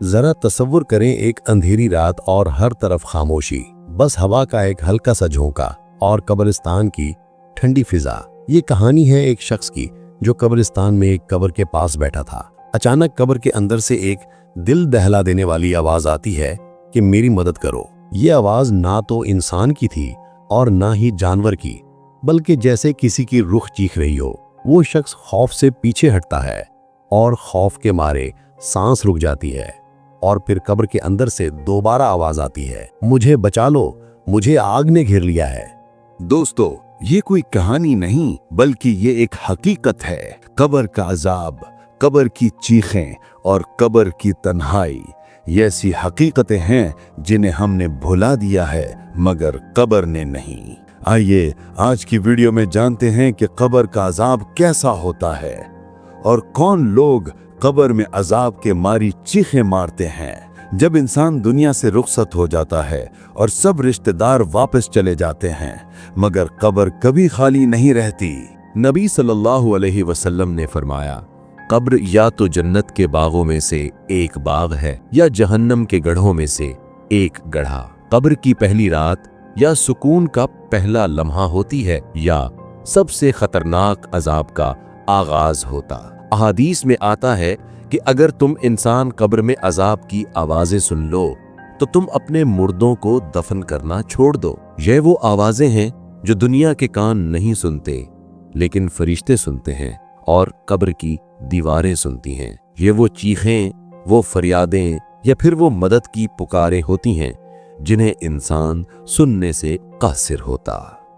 जरा तसव्वुर करें एक अंधेरी रात और हर तरफ खामोशी, बस हवा का एक हल्का सा झोंका और कब्रिस्तान की ठंडी फिजा। ये कहानी है एक शख्स की जो कब्रिस्तान में एक कब्र के पास बैठा था। अचानक कब्र के अंदर से एक दिल दहला देने वाली आवाज आती है कि मेरी मदद करो। ये आवाज ना तो इंसान की थी और ना ही जानवर की, बल्कि जैसे किसी की रुख चीख रही हो। वो शख्स खौफ से पीछे हटता है और खौफ के मारे सांस रुक जाती है और फिर कब्र के अंदर से दोबारा आवाज आती है, मुझे बचा लो, मुझे आग ने घेर लिया है। दोस्तों, ये कोई कहानी नहीं बल्कि ये एक हकीकत है। कब्र का अजाब, कब्र की चीखें और कब्र की तन्हाई, ये ऐसी हकीकतें हैं जिन्हें हमने भुला दिया है मगर कब्र ने नहीं। आइए आज की वीडियो में जानते हैं कि कब्र का अजाब कैसा होता है और कौन लोग कब्र में अजाब के मारी चीखें मारते हैं। जब इंसान दुनिया से रुखसत हो जाता है और सब रिश्तेदार वापस चले जाते हैं, मगर कब्र कभी खाली नहीं रहती। नबी सल्लल्लाहु अलैहि वसल्लम ने फरमाया, कब्र या तो जन्नत के बागों में से एक बाग है या जहन्नम के गढ़ों में से एक गढ़ा। कब्र की पहली रात या सुकून का पहला लम्हा होती है या सबसे खतरनाक अजाब का आगाज होता। अहादीस में आता है कि अगर तुम इंसान कब्र में अजाब की आवाजें सुन लो तो तुम अपने मुर्दों को दफन करना छोड़ दो। यह वो आवाजें हैं जो दुनिया के कान नहीं सुनते लेकिन फरिश्ते सुनते हैं और कब्र की दीवारें सुनती हैं। ये वो चीखें, वो फरियादें या फिर वो मदद की पुकारें होती हैं जिन्हें इंसान सुनने से कासिर होता।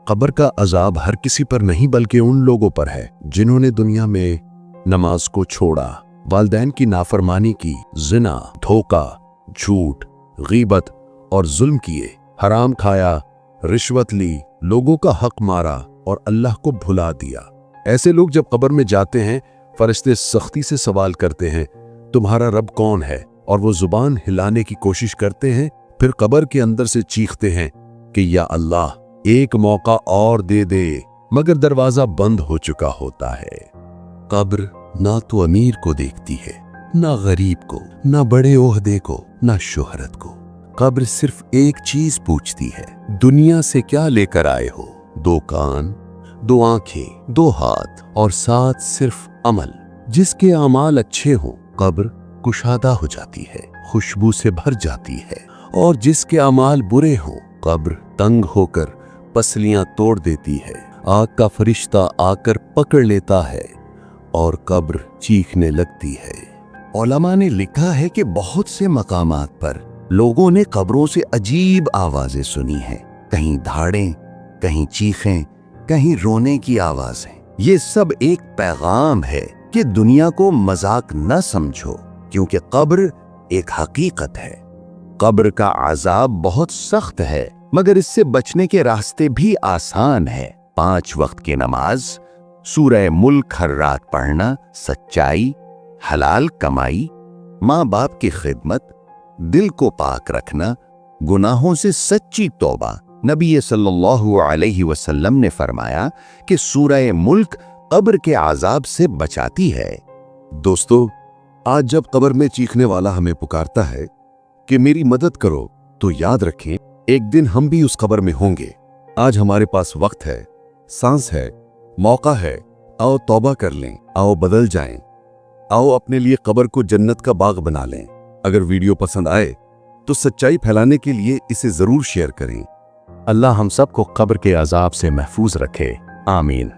कब्र का अजाब हर किसी पर नहीं बल्कि उन लोगों पर है जिन्होंने दुनिया में नमाज को छोड़ा, वालिदैन की नाफरमानी की, जिना, धोखा, झूठ, गीबत और जुल्म किए, हराम खाया, रिश्वत ली, लोगों का हक मारा और अल्लाह को भुला दिया। ऐसे लोग जब कब्र में जाते हैं, फरिश्ते सख्ती से सवाल करते हैं, तुम्हारा रब कौन है? और वो जुबान हिलाने की कोशिश करते हैं, फिर कब्र के अंदर से चीखते हैं कि या अल्लाह, एक मौका और दे दे, मगर दरवाजा बंद हो चुका होता है। कब्र ना तो अमीर को देखती है, ना गरीब को, ना बड़े ओहदे को, ना शोहरत को। कब्र सिर्फ एक चीज पूछती है, दुनिया से क्या लेकर आए हो? दो कान, दो आंखें, दो हाथ और साथ सिर्फ अमल। जिसके अमाल अच्छे हों कब्र कुशादा हो जाती है, खुशबू से भर जाती है, और जिसके अमाल बुरे हों कब्र तंग होकर पसलियां तोड़ देती है। आग का फरिश्ता आकर पकड़ लेता है और कब्र चीखने लगती है। उलमा ने लिखा है कि बहुत से मकामात पर लोगों ने कब्रों से अजीब आवाजें सुनी हैं, कहीं धाड़ें, कहीं चीखें, कहीं रोने की आवाजें। ये सब एक पैगाम है कि दुनिया को मजाक न समझो, क्योंकि कब्र एक हकीकत है। कब्र का अजाब बहुत सख्त है, मगर इससे बचने के रास्ते भी आसान है। 5 वक्त की नमाज, सूरह मुल्क हर रात पढ़ना, सच्चाई, हलाल कमाई, माँ बाप की खिदमत, दिल को पाक रखना, गुनाहों से सच्ची तौबा। नबी सल्लल्लाहु अलैहि वसल्लम ने फरमाया कि सूरह मुल्क कब्र के अजाब से बचाती है। दोस्तों, आज जब कब्र में चीखने वाला हमें पुकारता है कि मेरी मदद करो, तो याद रखें एक दिन हम भी उस कब्र में होंगे। आज हमारे पास वक्त है, सांस है, मौका है। आओ तौबा कर लें, आओ बदल जाएं, आओ अपने लिए कब्र को जन्नत का बाग बना लें। अगर वीडियो पसंद आए तो सच्चाई फैलाने के लिए इसे जरूर शेयर करें। अल्लाह हम सबको कब्र के अजाब से महफूज रखे। आमीन।